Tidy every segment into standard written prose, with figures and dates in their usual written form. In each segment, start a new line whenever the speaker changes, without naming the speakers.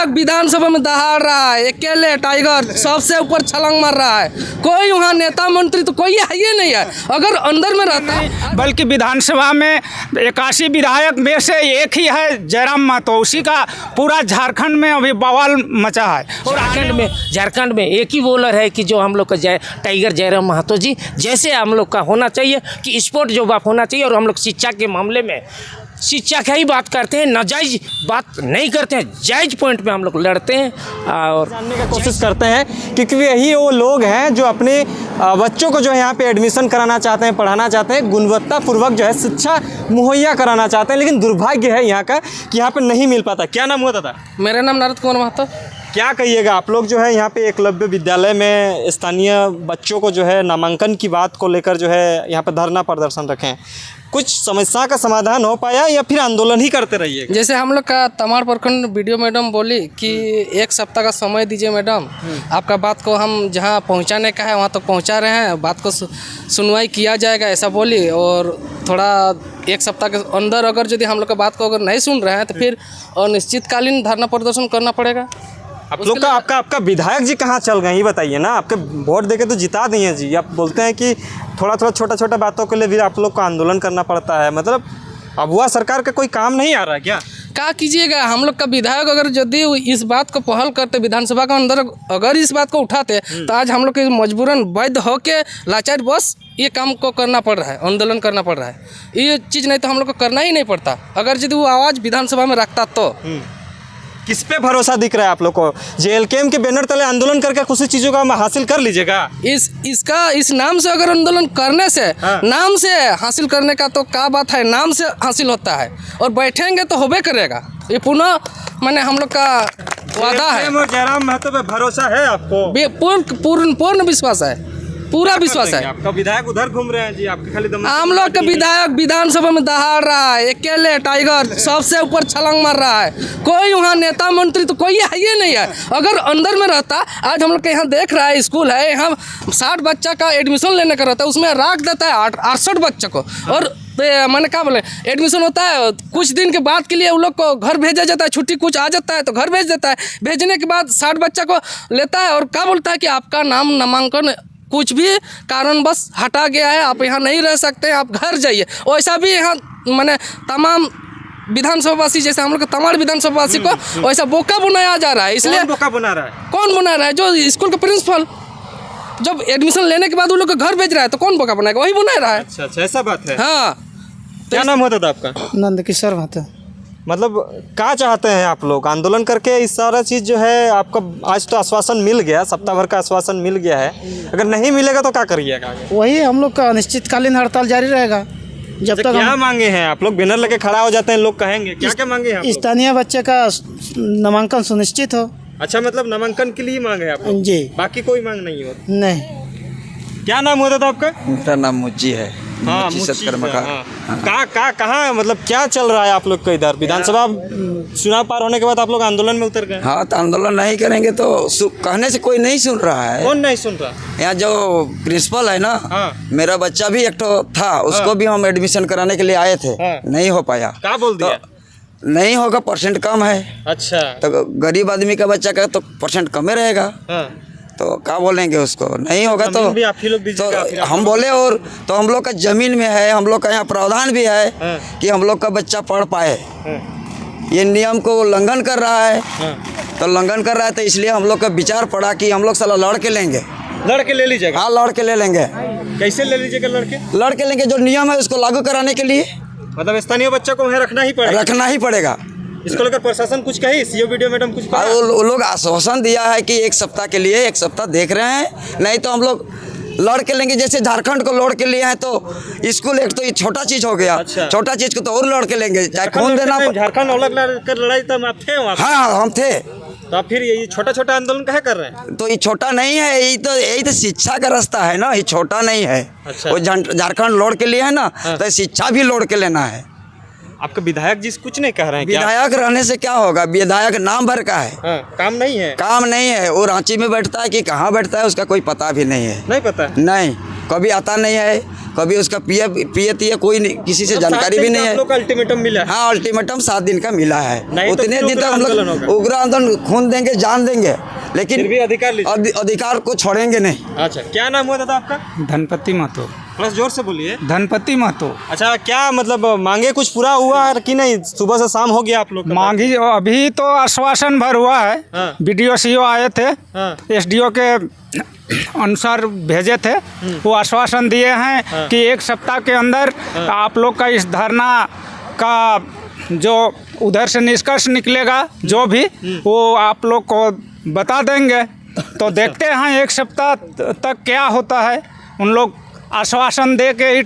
विधायक विधानसभा में दहाड़ रहा है, अकेले टाइगर सबसे ऊपर छलांग मार रहा है। कोई वहाँ नेता मंत्री तो कोई है ही नहीं है। अगर अंदर में रहता है,
बल्कि विधानसभा में 81 विधायक में से एक ही है जयराम महतो, उसी का पूरा झारखंड में अभी बवाल मचा है।
और झारखंड में एक ही बॉलर है कि जो हम लोग का टाइगर जयराम महतो जी, जैसे हम लोग का होना चाहिए कि स्पोर्ट जो बात होना चाहिए। और हम लोग शिक्षा के मामले में शिक्षा का ही बात करते हैं, नाजायज बात नहीं करते हैं, जायज पॉइंट पे हम लोग लड़ते हैं और
जानने की कोशिश करते हैं, क्योंकि यही वो लोग हैं जो अपने बच्चों को जो है यहाँ पे एडमिशन कराना चाहते हैं, पढ़ाना चाहते हैं, गुणवत्तापूर्वक जो है शिक्षा मुहैया कराना चाहते हैं। लेकिन दुर्भाग्य है यहाँ का कि यहाँ पे नहीं मिल पाता। क्या नाम हुआ दादा?
मेरा नाम नारद कुमार महतो।
क्या कहिएगा, आप लोग जो है यहाँ पे एकलव्य विद्यालय में स्थानीय बच्चों को जो है नामांकन की बात को लेकर जो है यहाँ पे धरना प्रदर्शन रखें, कुछ समस्या का समाधान हो पाया या फिर आंदोलन ही करते रहिए?
जैसे हम लोग का तमाड़ प्रखंड वीडियो मैडम बोली कि 1 सप्ताह का समय दीजिए मैडम, आपका बात को हम जहाँ पहुँचाने का है वहाँ तक पहुँचा रहे हैं, बात को सुनवाई किया जाएगा ऐसा बोली। और थोड़ा 1 सप्ताह के अंदर अगर यदि हम लोग का बात को अगर नहीं सुन रहे हैं तो फिर अनिश्चितकालीन धरना प्रदर्शन करना पड़ेगा।
आप लोग का आपका विधायक जी कहाँ चल गए ये बताइए ना। आपके वोट देके तो जिता दिए जी, आप बोलते हैं कि थोड़ा छोटा बातों के लिए भी आप लोग को आंदोलन करना पड़ता है। मतलब अब हुआ सरकार का कोई काम नहीं आ रहा है क्या
कीजिएगा? हम लोग का विधायक अगर यदि इस बात को पहल करते, विधानसभा के अंदर अगर इस बात को उठाते तो आज हम लोग के मजबूरन वैध होके लाचार बस ये काम को करना पड़ रहा है, आंदोलन करना पड़ रहा है। ये चीज़ नहीं तो हम लोग को करना ही नहीं पड़ता अगर यदि वो आवाज़ विधानसभा में रखता तो।
किस पे भरोसा दिख रहा है आप लोग को? जेएलकेएम के बैनर तले आंदोलन करके कुछ चीज़ों का हासिल कर लीजिएगा।
इस नाम से अगर आंदोलन करने से नाम से हासिल करने का तो क्या बात है, नाम से हासिल होता है और बैठेंगे तो होबे करेगा। ये पुनः मैंने हम लोग का वादा है।
जयराम महतो पे भरोसा है आपको?
पूर्ण विश्वास है, पूरा विश्वास है।
आपका विधायक उधर घूम रहे हैं जी, आपके खाली दम।
हम लोग का विधायक विधानसभा में दहाड़ रहा है, अकेले टाइगर सबसे ऊपर छलांग मार रहा है। कोई वहाँ नेता मंत्री तो कोई है ही नहीं है। अगर अंदर में रहता, आज हम लोग के यहाँ देख रहा है स्कूल है, यहाँ 60 बच्चा का एडमिशन लेने का रहता है, उसमें रख देता है 68 बच्चों को। और मैंने क्या बोले, एडमिशन होता है कुछ दिन के बाद के लिए उन लोग को घर भेजा जाता है, छुट्टी कुछ आ जाता है तो घर भेज देता है। भेजने के बाद 60 बच्चा को लेता है और क्या बोलता है कि आपका नाम नामांकन कुछ भी कारण बस हटा गया है, आप यहाँ नहीं रह सकते, आप घर जाइए। वैसा भी यहाँ मैंने तमाम विधानसभावासी, जैसे हम लोग के तमाम विधानसभावासी को वैसा बोका बनाया जा रहा है। इसलिए
कौन बोका बना रहा है?
कौन बना रहा है? जो स्कूल का प्रिंसिपल जब एडमिशन लेने के बाद उन लोग को घर भेज रहा है तो कौन बोका बनाएगा? वही बना रहा है।
अच्छा, ऐसा बात है।
हाँ।
क्या नाम होता था आपका?
नंदकिशोर महतो।
मतलब क्या चाहते हैं आप लोग आंदोलन करके? इस सारा चीज़ जो है आपका आज तो आश्वासन मिल गया, सप्ताह भर का आश्वासन मिल गया है, अगर नहीं मिलेगा तो क्या करिएगा?
वही हम लोग का अनिश्चितकालीन हड़ताल जारी रहेगा जब तक।
क्या मांगे हैं आप लोग? बैनर लेके खड़ा हो जाते हैं, लोग कहेंगे क्या मांगे हैं आप लोग?
स्थानीय बच्चे का नामांकन सुनिश्चित हो।
अच्छा, मतलब नामांकन के लिए मांगे आप लोग?
जी,
बाकी कोई मांग नहीं हो?
नहीं।
क्या नाम होता था आपका?
मेरा नाम मुज्जी है।
हाँ, कहाँ मतलब क्या चल रहा है आप लोग का इधर? विधानसभा चुनाव पार होने के बाद आप लोग आंदोलन में उतर गए?
हाँ, तो आंदोलन नहीं करेंगे तो कहने से कोई नहीं सुन रहा है।
कौन नहीं सुन रहा?
यहाँ जो प्रिंसिपल है ना, मेरा बच्चा भी एक तो था, उसको भी हम एडमिशन कराने के लिए आए थे, नहीं हो पाया।
क्या बोल दिया?
नहीं होगा, परसेंट कम है।
अच्छा, तो
गरीब आदमी का बच्चा का तो परसेंट कम ही रहेगा, तो क्या बोलेंगे उसको? नहीं होगा तो
भी आप ही लोग
तो हम बोले। और तो हम लोग का जमीन में है, हम लोग का यहाँ प्रावधान भी है कि हम लोग का बच्चा पढ़ पाए। ये नियम को उल्लंघन कर रहा है, तो उल्लंघन कर रहा है, तो इसलिए हम लोग का विचार पड़ा कि हम लोग साला लड़के लेंगे।
लड़के ले लीजिएगा?
हाँ, लड़के ले लेंगे।
कैसे ले लीजिएगा लड़के?
लड़के लेंगे, जो नियम है उसको लागू कराने के लिए।
मतलब स्थानीय बच्चा को वहाँ रखना ही पड़ेगा? इसको लेकर प्रशासन कुछ कही? सीओ वीडियो मैडम कुछ?
वो लोग आश्वासन दिया है कि 1 सप्ताह के लिए, 1 सप्ताह देख रहे हैं, नहीं तो हम लोग लड़ के लेंगे। जैसे झारखंड को लड़ के लिए हैं तो स्कूल एक तो ये छोटा चीज हो गया। अच्छा। छोटा चीज को तो और लड़ के लेंगे, चाहे खून देना।
झारखंड अलग लड़कर लड़ाई तब आप थे वहाँ?
हाँ, हम थे।
तो आप फिर ये छोटा आंदोलन काहे कर रहे हैं?
तो ये छोटा नहीं है, यही तो शिक्षा का रास्ता है ना, ये छोटा नहीं है।
अच्छा।
वो झारखंड लौट के लिए है ना, तो शिक्षा भी लौट के लेना है।
आपका विधायक जी कुछ नहीं कह रहे हैं?
विधायक रहने से क्या होगा? विधायक नाम भर का है।
काम नहीं है?
काम नहीं है। वो रांची में बैठता है कि कहाँ बैठता है उसका कोई पता भी नहीं है।
नहीं पता?
नहीं, कभी आता नहीं है, कभी उसका पिए कोई किसी से जानकारी भी नहीं है।
अल्टीमेटम मिला है।
हाँ, अल्टीमेटम 7 दिन का मिला है।
नहीं तो
उतने
फिर
दिन तक
उग्र
हम
आंदोलन
लोग
होगा।
उग्र आंदोलन खून देंगे, जान देंगे, लेकिन
फिर भी अधिकार लीजिए।
अधिकार को छोड़ेंगे नहीं।
अच्छा, क्या नाम हुआ दादा आपका?
धनपति महतो।
थोड़ा जोर से बोलिए।
धनपति महतो।
अच्छा, क्या मतलब मांगे कुछ पूरा हुआ है कि नहीं? सुबह से शाम हो गया आप लोग का?
मांगी अभी तो आश्वासन भर हुआ है।
हाँ।
BDO CO आए थे,
हाँ।
SDO के अनुसार भेजे थे। वो आश्वासन दिए हैं कि 1 सप्ताह के अंदर आप लोग का इस धरना का जो उधर से निष्कर्ष निकलेगा जो भी वो आप लोग को बता देंगे। तो देखते हैं 1 सप्ताह तक क्या होता है। उन लोग आश्वासन दे के ही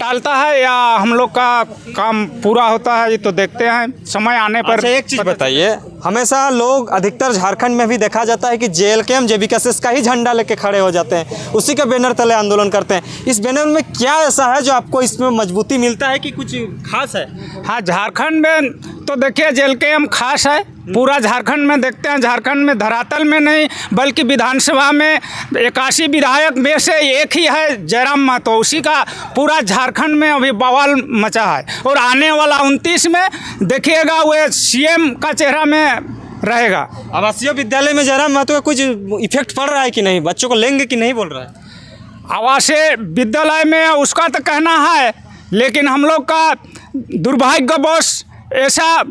टालता है या हम लोग का काम पूरा होता है, ये तो देखते हैं समय आने पर।
अच्छा, एक चीज़ बताइए, हमेशा लोग अधिकतर झारखंड में भी देखा जाता है कि JLKM JBKSS का ही झंडा लेके खड़े हो जाते हैं, उसी के बैनर तले आंदोलन करते हैं। इस बैनर में क्या ऐसा है जो आपको इसमें मजबूती मिलता है कि कुछ खास है?
हाँ, झारखंड में तो देखिए JLKM खास है। पूरा झारखंड में देखते हैं, झारखंड में धरातल में नहीं बल्कि विधानसभा में 81 विधायक में से एक ही है जयराम महतो। उसी का पूरा झारखंड में अभी बवाल मचा है। और आने वाला 29 में देखिएगा वो CM का चेहरा में रहेगा।
आवासीय विद्यालय में जयराम महतो का कुछ इफेक्ट पड़ रहा है कि नहीं? बच्चों को लेंगे कि नहीं बोल रहा है?
आवासीय विद्यालय में उसका तो कहना है, लेकिन हम लोग का दुर्भाग्यवश ऐसा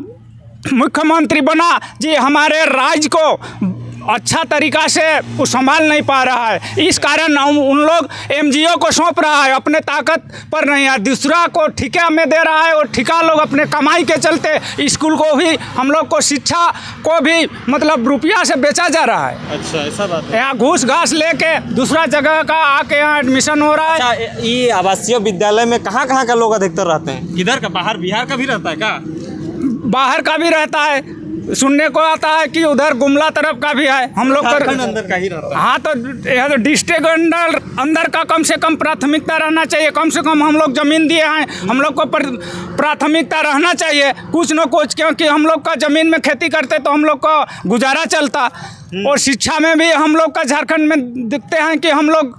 मुख्यमंत्री बना जी हमारे राज्य को अच्छा तरीका से वो संभाल नहीं पा रहा है। इस कारण उन लोग MGO को सौंप रहा है, अपने ताकत पर नहीं है, दूसरा को ठेका में दे रहा है। और ठेका लोग अपने कमाई के चलते स्कूल को भी, हम लोग को शिक्षा को भी मतलब रुपया से बेचा जा रहा है।
अच्छा, ऐसा बात है।
यहाँ घूस घास लेके दूसरा जगह का आके यहाँ एडमिशन हो रहा है।
अच्छा, ये आवासीय विद्यालय में कहाँ का लोग अधिकतर रहते हैं? किधर का? बाहर बिहार का भी रहता है क्या?
बाहर का भी रहता है, सुनने को आता है कि उधर गुमला तरफ का भी है। हम लोग
झारखंड अंदर का ही रहता है।
हाँ, तो यह तो डिस्ट्रिक्ट अंदर का कम से कम प्राथमिकता रहना चाहिए। कम से कम हम लोग ज़मीन दिए हैं, हम लोग को प्राथमिकता रहना चाहिए कुछ न कुछ, क्योंकि हम लोग का ज़मीन में खेती करते तो हम लोग का गुजारा चलता। और शिक्षा में भी हम लोग का झारखंड में दिखते हैं कि हम लोग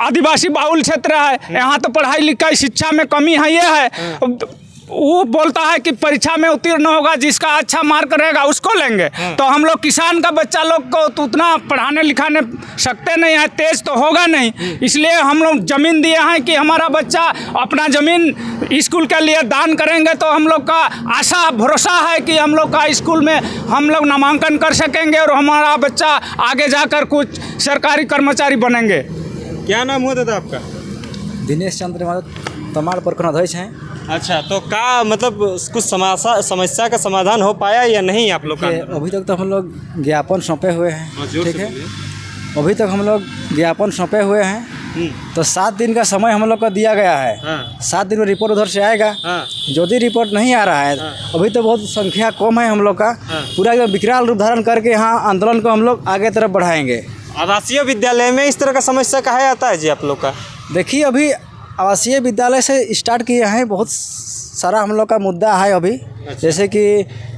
आदिवासी बाहुल क्षेत्र है, यहाँ तो पढ़ाई लिखाई शिक्षा में कमी है। ये है वो बोलता है कि परीक्षा में उत्तीर्ण होगा, जिसका अच्छा मार्क रहेगा उसको लेंगे। तो हम लोग किसान का बच्चा लोग को तो उतना पढ़ाने लिखाने सकते नहीं है, तेज तो होगा नहीं। इसलिए हम लोग ज़मीन दिए हैं कि हमारा बच्चा अपना ज़मीन स्कूल के लिए दान करेंगे तो हम लोग का आशा भरोसा है कि हम लोग का स्कूल में हम लोग नामांकन कर सकेंगे और हमारा बच्चा आगे जाकर कुछ सरकारी कर्मचारी बनेंगे।
क्या नाम हुआ दादा आपका?
दिनेश चंद्र महतो, तमाड़ प्रखंड अध्यक्ष हैं।
अच्छा, तो क्या मतलब कुछ समस्या का समाधान हो पाया या नहीं आप लोग का?
अभी तक तो हम लोग ज्ञापन सौंपे हुए हैं, ठीक है। अभी तक हम लोग ज्ञापन सौंपे हुए हैं, तो 7 दिन का समय हम लोग को दिया गया है। 7 दिन में रिपोर्ट उधर से आएगा। यदि रिपोर्ट नहीं आ रहा है, अभी तो बहुत संख्या कम है हम लोग का, पूरा एकदम विकराल रूप धारण करके यहाँ आंदोलन को हम लोग आगे तरफ बढ़ाएंगे।
आवासीय विद्यालय में इस तरह का समस्या कहाँ आता है जी आप लोग का?
देखिए, अभी आवासीय विद्यालय से स्टार्ट किए हैं, बहुत सारा हम लोग का मुद्दा है अभी। जैसे कि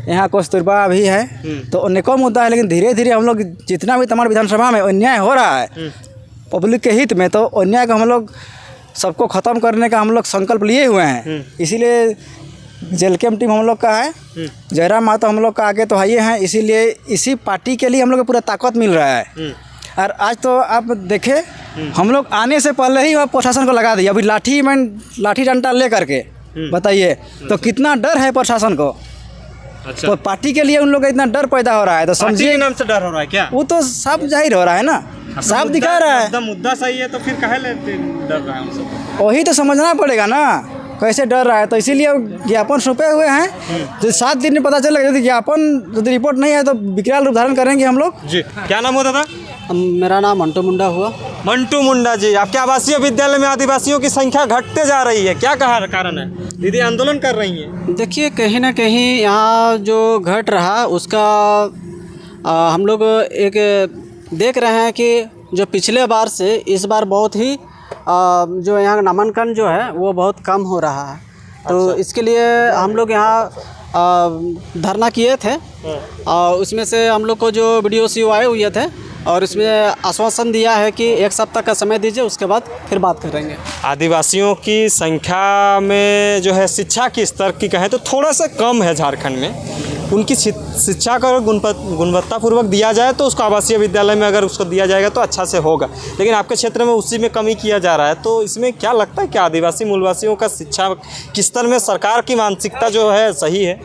यहाँ कस्तूरबा भी है, तो अनेकों मुद्दा है, लेकिन धीरे धीरे हम लोग जितना भी तमाम विधानसभा में अन्याय हो रहा है पब्लिक के हित में, तो अन्याय को हम लोग सबको ख़त्म करने का हम लोग संकल्प लिए हुए हैं। इसीलिए JLKM टीम हम लोग का है, जयराम महतो हम लोग का आगे तो हाइए हैं। इसीलिए इसी पार्टी के लिए हम लोग को पूरा ताकत मिल रहा है। और आज तो आप देखें, हम लोग आने से पहले ही वह प्रशासन को लगा दिया। अभी लाठी डंडा ले करके बताइए तो कितना डर है प्रशासन को।
अच्छा,
तो पार्टी के लिए उन लोग का इतना डर पैदा हो रहा है, तो समझिए
नाम से डर हो रहा है क्या?
वो तो साफ जाहिर हो रहा है ना, साफ दिखा रहा है।
मुद्दा सही है तो फिर काहे डर रहा है हम सब?
वही तो समझना पड़ेगा ना कैसे डर रहा है। तो इसीलिए ज्ञापन सौंपे हुए हैं, तो 7 दिन में पता चलेगा। यदि ज्ञापन यदि रिपोर्ट नहीं है तो विकराल रूप धारण करेंगे हम लोग
जी। क्या नाम हुआ दादा?
मेरा नाम मंटू मुंडा हुआ।
मंटू मुंडा जी, आपके आवासीय विद्यालय में आदिवासियों की संख्या घटते जा रही है, क्या कारण है? दीदी आंदोलन कर रही हैं।
देखिए, कहीं ना कहीं यहाँ जो घट रहा उसका हम लोग एक देख रहे हैं कि जो पिछले बार से इस बार बहुत ही जो यहाँ नामांकन जो है वो बहुत कम हो रहा है। तो इसके लिए हम लोग यहाँ धरना किए थे, और उसमें से हम लोग को जो BDO CO आए हुए थे, और इसमें आश्वासन दिया है कि 1 सप्ताह का समय दीजिए, उसके बाद फिर बात करेंगे।
आदिवासियों की संख्या में जो है शिक्षा की स्तर की कहें तो थोड़ा सा कम है झारखंड में। उनकी शिक्षा को गुणवत्तापूर्वक दिया जाए तो उसको आवासीय विद्यालय में अगर उसको दिया जाएगा तो अच्छा से होगा, लेकिन आपके क्षेत्र में उसी में कमी किया जा रहा है। तो इसमें क्या लगता है कि आदिवासी मूलवासियों का शिक्षा के स्तर में सरकार की मानसिकता जो है सही है?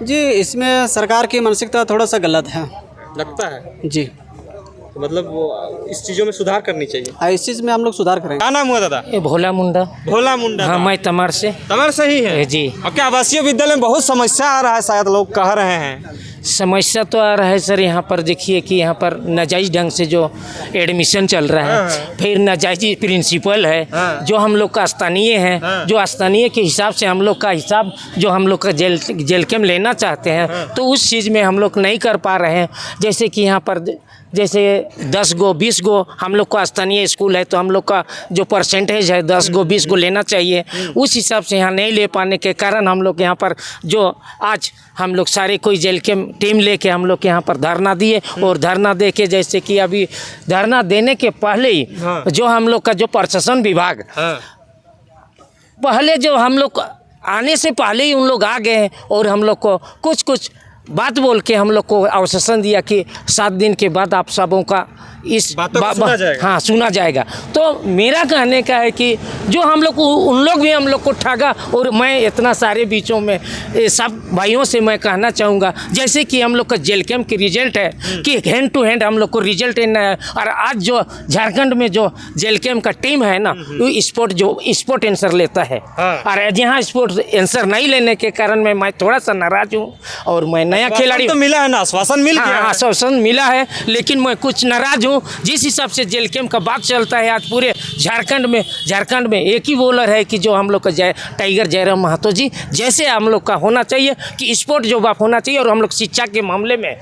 जी, इसमें सरकार की मानसिकता थोड़ा सा गलत है,
लगता है
जी।
तो मतलब वो इस चीज़ों में सुधार करनी चाहिए।
इस चीज़ में हम लोग सुधार करेंगे।
क्या नाम हुआ दादा?
ये भोला मुंडा।
भोला मुंडा।
हाँ, मैं तमर से।
तमर सही है
जी।
अब क्या आवासीय विद्यालय में बहुत समस्या आ रहा है, शायद लोग कह रहे हैं।
समस्या तो आ रहा है सर। यहाँ पर देखिए कि यहाँ पर नाजायज़ ढंग से जो एडमिशन चल रहा है, फिर नाजायज़ प्रिंसिपल है जो हम लोग का स्थानीय है, जो स्थानीय के हिसाब से हम लोग का हिसाब जो हम लोग का जेल कैम्प लेना चाहते हैं, तो उस चीज़ में हम लोग नहीं कर पा रहे हैं। जैसे कि यहाँ पर जैसे 10 गो 20 गो हम लोग का स्थानीय स्कूल है, तो हम लोग का जो परसेंटेज है 10 गो 20 गो लेना चाहिए, उस हिसाब से यहाँ नहीं ले पाने के कारण हम लोग यहाँ पर जो आज हम लोग सारे कोई जेल के टीम लेके हम लोग यहाँ पर धरना दिए। और धरना दे के जैसे कि अभी धरना देने के पहले ही जो हम लोग का जो प्रशासन विभाग पहले जो हम लोग आने से पहले ही उन लोग आ गए हैं और हम लोग को कुछ बात बोल के हम लोग को आश्वासन दिया कि 7 दिन के बाद आप सबों का इस
बातों को सुना जाएगा।
हाँ, सुना जाएगा। तो मेरा कहने का है कि जो हम लोग उन लोग भी हम लोग को ठगा। और मैं इतना सारे बीचों में सब भाइयों से मैं कहना चाहूँगा, जैसे कि हम लोग का जेल कैम्प की रिजल्ट है कि हैंड टू हैंड हम लोग को रिजल्ट है। और आज जो झारखंड में जो जेल कैम्प का टीम है ना, वो स्पोर्ट आंसर लेता है। और यहाँ स्पोर्ट आंसर नहीं लेने के कारण मैं थोड़ा सा नाराज हूँ। और मैं नया खिलाड़ी
तो मिला है ना, आश्वासन मिल गया है।
आश्वासन मिला है, लेकिन मैं कुछ नाराज हूँ। जिस हिसाब से जेल कैम्प का बात चलता है आज पूरे झारखंड में एक ही बॉलर है कि जो हम लोग का टाइगर जयराम महतो जी जैसे हम लोग का होना चाहिए कि स्पोर्ट जो बात होना चाहिए। और हम लोग शिक्षा के मामले में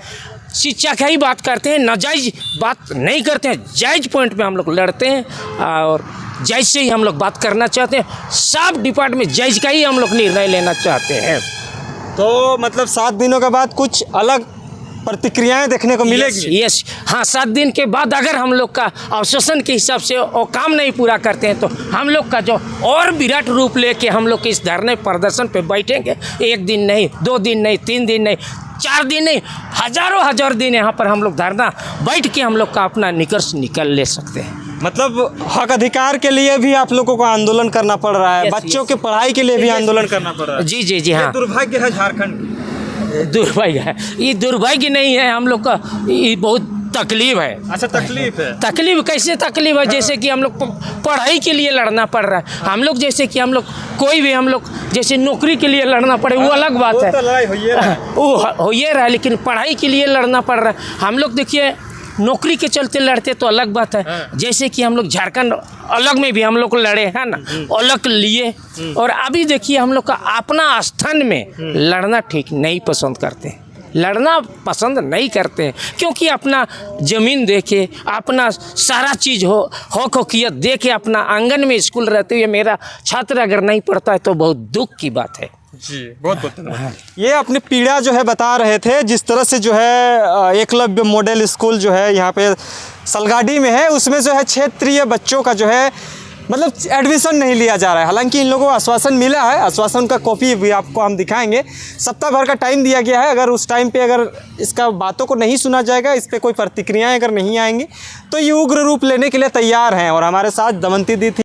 शिक्षा का ही बात करते हैं, नाजायज बात नहीं करते हैं। जायज पॉइंट पे हम लोग लड़ते हैं और जायज से ही हम लोग बात करना चाहते हैं। सब डिपार्टमेंट जायज का ही हम लोग निर्णय लेना चाहते हैं।
तो मतलब 7 दिनों के बाद कुछ अलग प्रतिक्रियाएं देखने को मिलेगी।
यस, हाँ, 7 दिन के बाद अगर हम लोग का आश्वासन के हिसाब से वो काम नहीं पूरा करते हैं तो हम लोग का जो और विराट रूप लेके हम लोग इस धरने प्रदर्शन पे बैठेंगे। 1 दिन नहीं, 2 दिन नहीं, 3 दिन नहीं, 4 दिन नहीं, हजार दिन यहाँ पर हम लोग धरना बैठ के हम लोग का अपना निष्कर्ष निकल ले सकते हैं।
मतलब हक अधिकार के लिए भी आप लोगों को आंदोलन करना पड़ रहा है, बच्चों के पढ़ाई के लिए भी आंदोलन करना पड़ रहा है।
जी हाँ,
दुर्भाग्य है झारखंड,
दुर्भाग्य है। ये दुर्भाग्य नहीं है, हम लोग का ये बहुत तकलीफ है।
अच्छा, तकलीफ है।
तकलीफ कैसे तकलीफ है? जैसे कि हम लोग पढ़ाई के लिए लड़ना पड़ रहा है। हम लोग जैसे कि हम लोग कोई भी हम लोग जैसे नौकरी के लिए लड़ना पड़े वो अलग बात है, वो हो ये रहा है, लेकिन पढ़ाई के लिए लड़ना पड़ रहा है। हम लोग देखिए नौकरी के चलते लड़ते तो अलग बात है। जैसे कि हम लोग झारखंड अलग में भी हम लोग लड़े हैं ना, अलग लिए। और अभी देखिए हम लोग का अपना स्थान में लड़ना ठीक नहीं पसंद करते, लड़ना पसंद नहीं करते हैं, क्योंकि अपना ज़मीन देखे, अपना सारा चीज़ हकीकत देखे, अपना आंगन में स्कूल रहते हुए मेरा छात्र अगर नहीं पढ़ता है तो बहुत दुख की बात है।
जी, बहुत धन्यवाद। ये अपनी पीड़ा जो है बता रहे थे, जिस तरह से जो है एकलव्य मॉडल स्कूल जो है यहाँ पे सलगाड़ी में है, उसमें जो है क्षेत्रीय बच्चों का जो है मतलब एडमिशन नहीं लिया जा रहा है। हालांकि इन लोगों को आश्वासन मिला है, आश्वासन का कॉपी भी आपको हम दिखाएंगे। सप्ताह भर का टाइम दिया गया है, अगर उस टाइम पे अगर इसका बातों को नहीं सुना जाएगा, इस पर कोई प्रतिक्रियाएं अगर नहीं आएंगी तो ये उग्र रूप लेने के लिए तैयार हैं। और हमारे साथ दमंती दी थी।